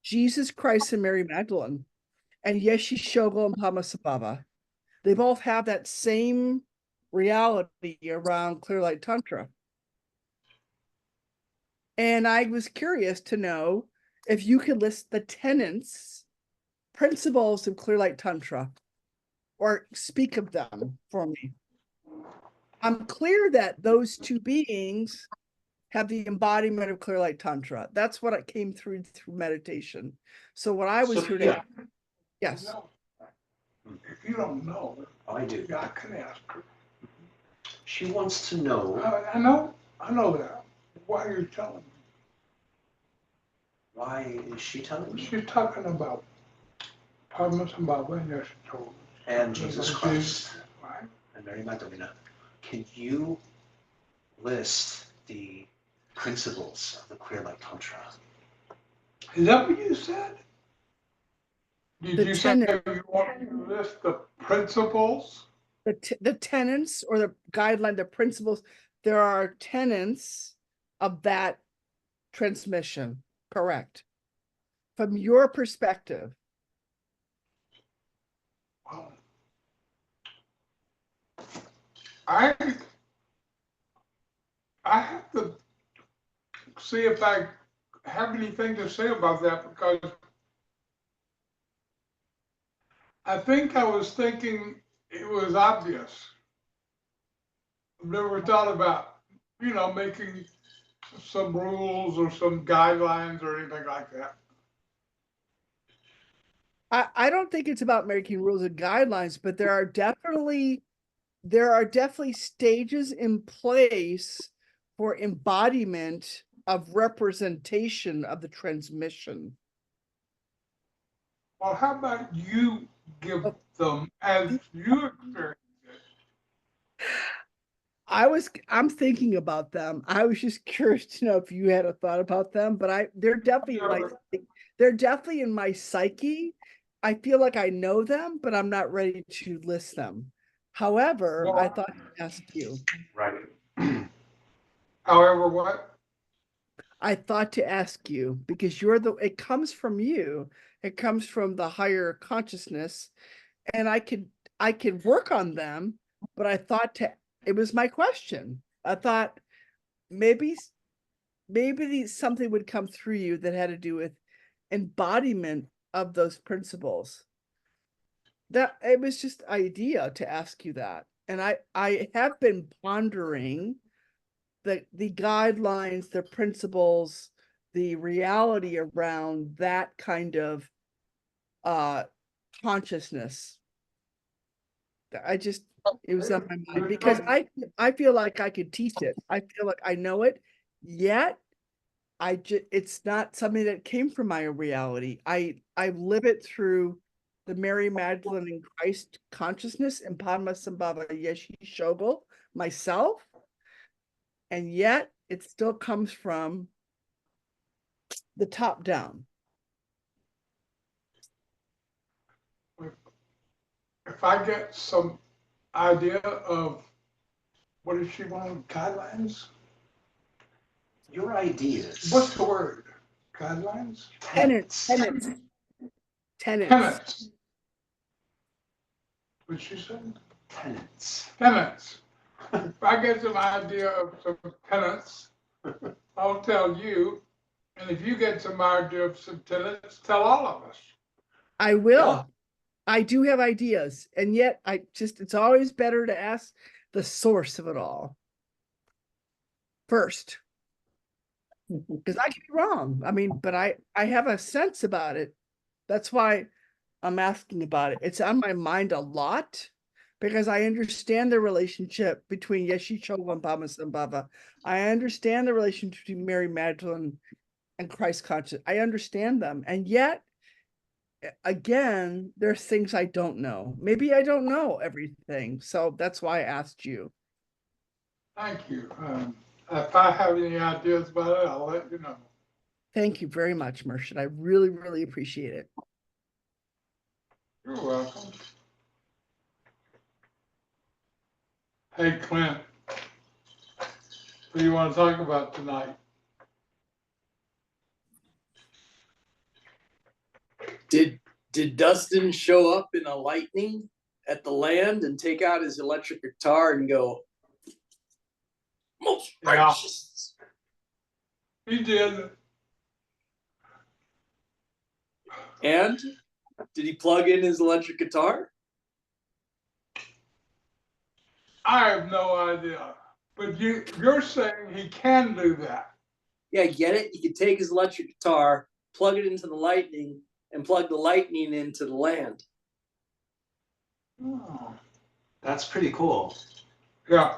Jesus Christ and Mary Magdalene, and Yeshi Shogol and Pamasabhava. They both have that same reality around Clear Light Tantra. And I was curious to know if you could list the tenets, principles of Clear Light Tantra, or speak of them for me. I'm clear that those two beings have the embodiment of Clear Light Tantra. That's what it came through meditation. So what I was here to ask, yes. If you don't know, I do. I can ask her. She wants to know. I know that. Why are you telling me? Why is she telling me? She's talking about Padmasambhava and Yeshua. And Jesus Christ. Right. And Mary Magdalena. Can you list the principles of the Clear Light Tantra? Is that what you said? Did The you say you want me to list the principles? The tenets or the guideline, the principles, there are tenets of that transmission, correct? From your perspective. Well, I have to see if I have anything to say about that, because I think I was thinking it was obvious. I've never thought about, making some rules or some guidelines or anything like that. I don't think it's about making rules and guidelines, but there are definitely stages in place for embodiment of representation of the transmission. Well, how about you give them as you experience it? I'm thinking about them. I was just curious to know if you had a thought about them, but they're definitely in my psyche. I feel like I know them, but I'm not ready to list them. However, I thought to ask you. Right. However, what? I thought to ask you because it comes from you. It comes from the higher consciousness, and I could work on them, but I thought it was my question. I thought maybe something would come through you that had to do with embodiment of those principles. That it was just idea to ask you that. And I have been pondering the guidelines, the principles, the reality around that kind of consciousness. It was on my mind because I feel like I could teach it. I feel like I know it, yet it's not something that came from my reality. I live it through the Mary Magdalene and Christ consciousness and Padmasambhava Yeshi Shogol myself, and yet it still comes from the top down. If I get some idea of what does she want, guidelines? Your ideas. What's the word? Guidelines? Tenets. What she said? Tenets. If I get some idea of some tenets, I'll tell you. And if you get some idea of some tenets, tell all of us. I will. Yeah. I do have ideas, and yet it's always better to ask the source of it all first, because I could be wrong. I mean, but I have a sense about it. That's why I'm asking about it. It's on my mind a lot because I understand the relationship between Yeshi Chogo and Padmasambhava. I understand the relationship between Mary Magdalene and Christ consciousness. I understand them, and yet again, there's things I don't know. Maybe I don't know everything. So that's why I asked you. Thank you. If I have any ideas about it, I'll let you know. Thank you very much, Mershid. I really, really appreciate it. You're welcome. Hey, Clint, what do you want to talk about tonight? Did Dustin show up in a lightning at the land and take out his electric guitar and go, most righteous? He did. And did he plug in his electric guitar? I have no idea. But you're saying he can do that. Yeah, get it? He could take his electric guitar, plug it into the lightning, and plug the lightning into the land. Oh. That's pretty cool. Yeah.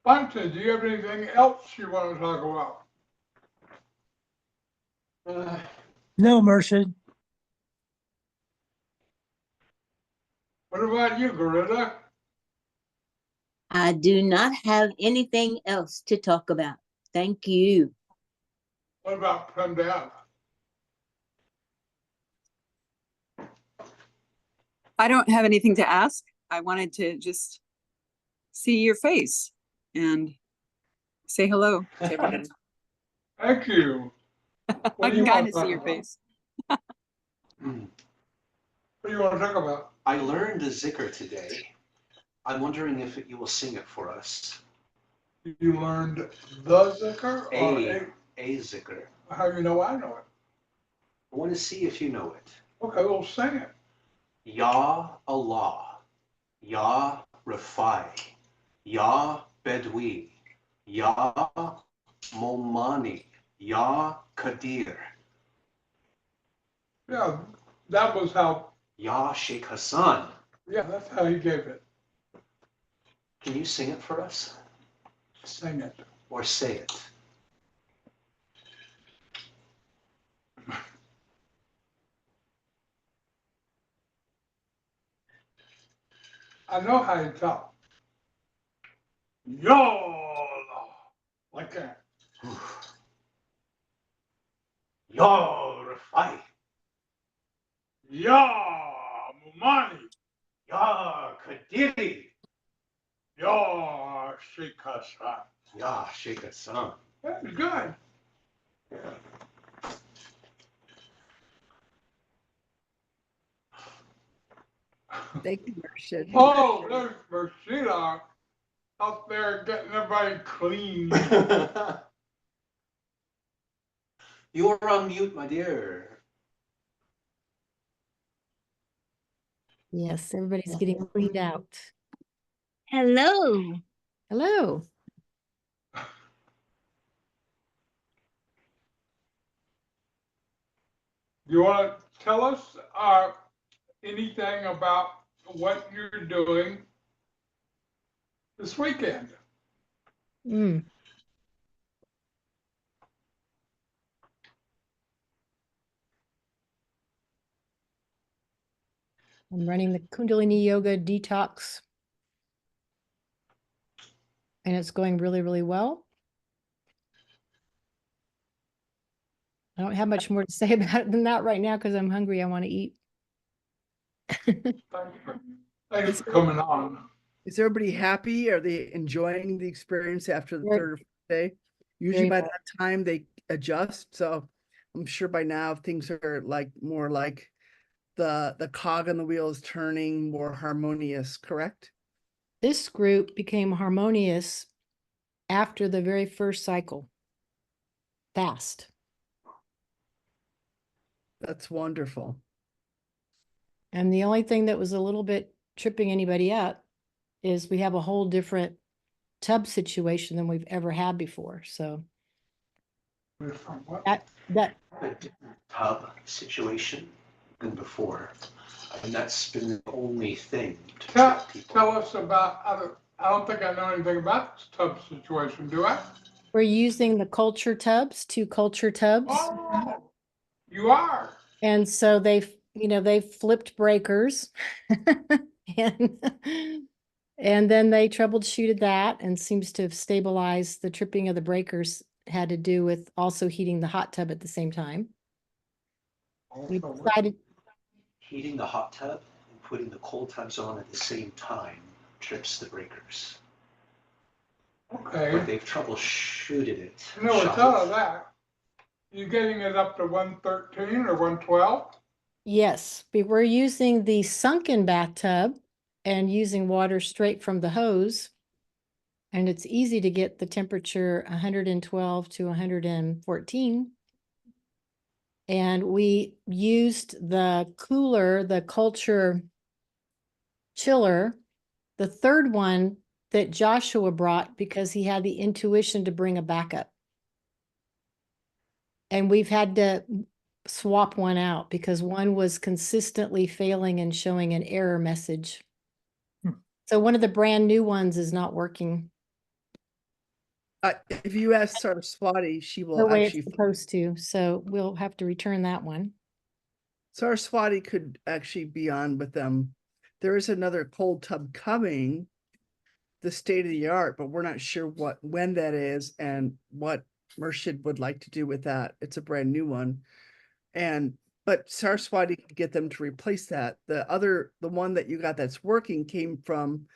Bunton, do you have anything else you want to talk about? No, Mercy. What about you, Gorilla? I do not have anything else to talk about. Thank you. What about Premdev? I don't have anything to ask. I wanted to just see your face and say hello to everybody. Thank you. I can kind of see your face. What do you want to talk about? I learned a Zikr today. I'm wondering if you will sing it for us. You learned the Zikr? A Zikr. How do you know I know it? I want to see if you know it. Okay, we'll sing it. Ya Allah, Ya Rafai, Ya Bedwi, Ya Momani, Ya Qadir, Yeah, that was how, Ya Sheikh Hassan. yeah, that's how he gave it. Can you sing it for us? Sing it. Or say it? I know how you talk. Yo, like that. Ya Rafai, Ya Mumani, Ya Qadiri, Ya Sheikh Hassan. Ya Sheikh Hassan. That's good. Thank you, Marcia. Oh, there's Rashida up there getting everybody clean. You're on mute, my dear. Yes, everybody's getting cleaned out. Hello. Hello. You want to tell us anything about what you're doing this weekend? Mm. I'm running the Kundalini Yoga detox. And it's going really, really well. I don't have much more to say about it than that right now because I'm hungry. I want to eat. Thanks for coming on. Is everybody happy? Are they enjoying the experience after the Very- third or fourth day? Usually very by that time they adjust. So I'm sure by now things are like more like the cog on the wheel is turning more harmonious, correct? This group became harmonious after the very first cycle. Fast. That's wonderful. And the only thing that was a little bit tripping anybody up is we have a whole different tub situation than we've ever had before. So that A different tub situation than before. And that's been the only thing to Tell trick people. us about, I don't think I know anything about this tub situation, do I? we're using the culture tubs, 2 culture tubs. Oh, you are. And so they flipped breakers and then they troubleshooted that and seems to have stabilized the tripping of the breakers had to do with also heating the hot tub at the same time. We decided Heating the hot tub and putting the cold tubs on at the same time trips the breakers. But Okay. they've troubleshooted it. No, tell her that. You getting it up to 113 or 112? Yes, we're using the sunken bathtub and using water straight from the hose. And it's easy to get the temperature 112 to 114. And we used the cooler, the culture chiller, the third one that Joshua brought because he had the intuition to bring a backup. And we've had to swap one out because one was consistently failing and showing an error message. So one of the brand new ones is not working If you ask Saraswati, she the will way actually, it's supposed to. So we'll have to return that one. Saraswati could actually be on with them. There is another cold tub coming, the state of the art, but we're not sure when that is and what Murshid would like to do with that. It's a brand new one. But Saraswati could get them to replace that. The one that you got that's working came from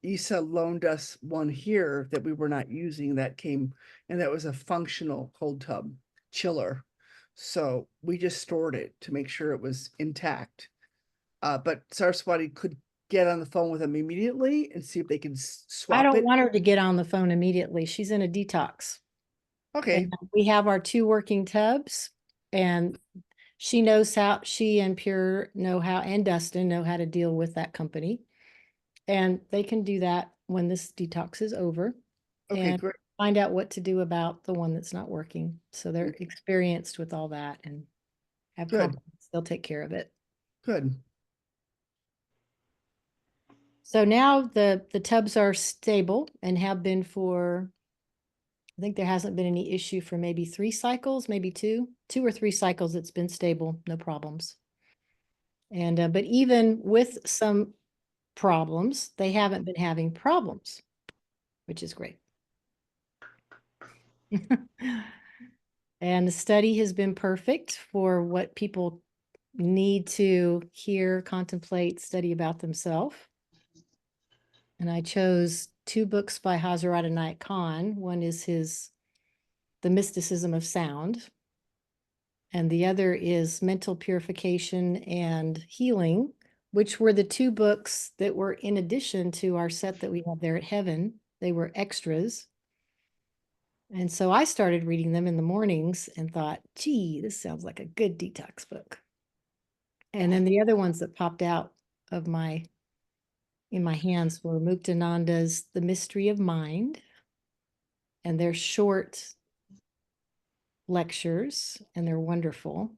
Isa loaned us one here that we were not using that came, and that was a functional cold tub chiller. So we just stored it to make sure it was intact. But Saraswati could get on the phone with them immediately and see if they can swap I don't it. want her to get on the phone immediately. She's in a detox. Okay, And we have our 2 working tubs and she and Pure know how, and Dustin know how to deal with that company. And they can do that when this detox is over. okay, And great. find out what to do about the one that's not working. So they're experienced with all that and have Good. confidence. They'll take care of it. Good. So now the tubs are stable and have been for, I think there hasn't been any issue for maybe 3 cycles, maybe 2 or 3 cycles. It's been stable, no problems. And but even with some problems, they haven't been having problems, which is great. And the study has been perfect for what people need to hear, contemplate, study about themselves. And I chose 2 books by Hazrat Inayat Khan. One is The Mysticism of Sound, and the other is Mental Purification and Healing, which were the 2 books that were in addition to our set that we have there at Heaven. They were extras. And so I started reading them in the mornings and thought, gee, this sounds like a good detox book. And then the other ones that popped out of in my hands were Muktananda's The Mystery of Mind. And they're short lectures and they're wonderful.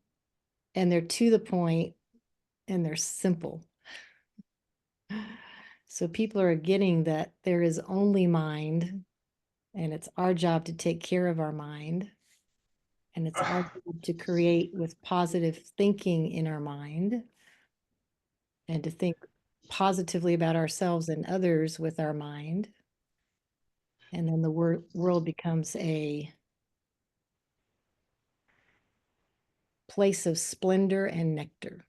And they're to the point and they're simple. So people are getting that there is only mind, and it's our job to take care of our mind. And it's our job to create with positive thinking in our mind and to think positively about ourselves and others with our mind. And then the world becomes a place of splendor and nectar.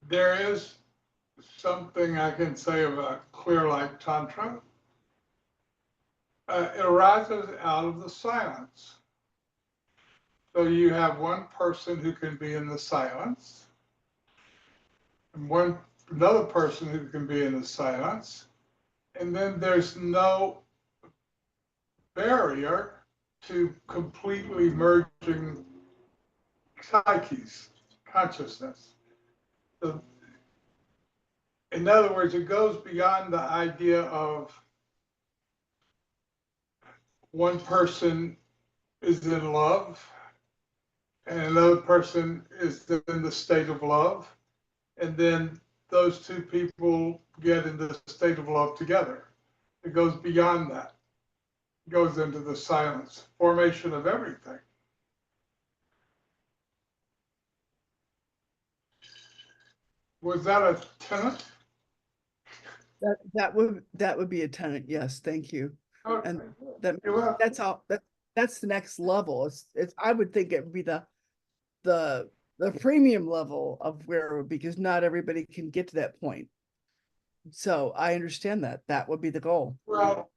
There is something I can say about Clear Light Tantra. It arises out of the silence. So you have one person who can be in the silence, and another person who can be in the silence, and then there's no barrier to completely merging psyches, consciousness. So, in other words, it goes beyond the idea of one person is in love and another person is in the state of love, and then those 2 people get in the state of love together. It goes beyond that. It goes into the silence, formation of everything. Was that a tenet? That would be a tenet. Yes, thank you. Okay. And Well, that's all. That's the next level. It's I would think it would be the premium level of where, because not everybody can get to that point. So I understand that. That would be the goal. Well,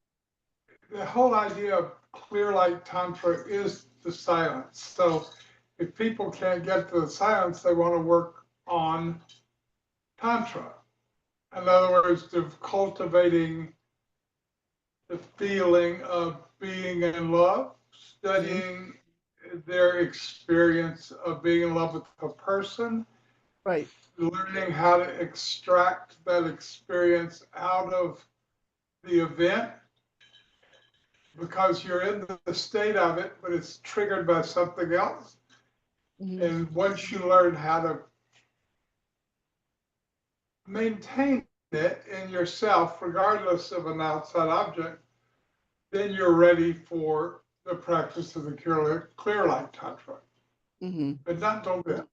the whole idea of clear light tantra is the silence. So if people can't get to the silence, they want to work on tantra. In other words, of cultivating the feeling of being in love, studying their experience of being in love with a person, Right. learning how to extract that experience out of the event because you're in the state of it, but it's triggered by something else. Mhm. And once you learn how to maintain it in yourself, regardless of an outside object, then you're ready for the practice of the clear light tantra. Mhm. But not till then.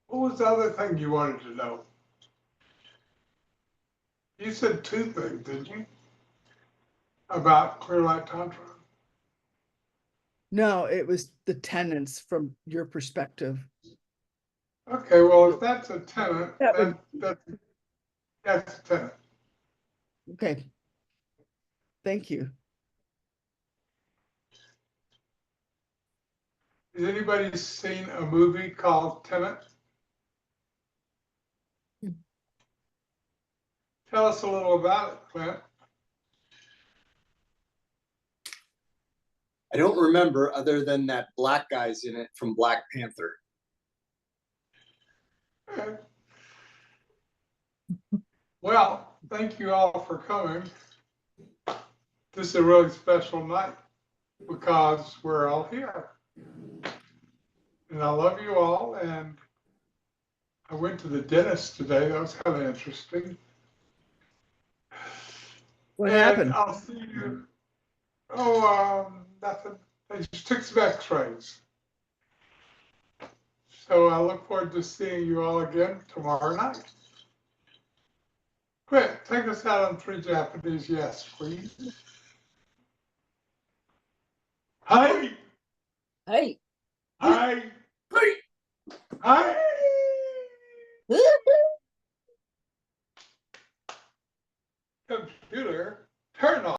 What was the other thing you wanted to know? You said two things, didn't you? About clear light tantra. No, it was the tenets from your perspective. Okay, well, if that's a tenet, That would- that's a tenet. Okay. Thank you. Has anybody seen a movie called Tenet? Tell us a little about it, Clint. I don't remember other than that black guy's in it from Black Panther. Okay. Well, thank you all for coming. This is a really special night because we're all here. And I love you all. And I went to the dentist today. That was kind of interesting. What And happened? I'll see you. Oh, nothing. I just took some x-rays. So I look forward to seeing you all again tomorrow night. Quick, take us out on 3 Japanese yes, please. Hi! Hey. Hi! Hi! Computer.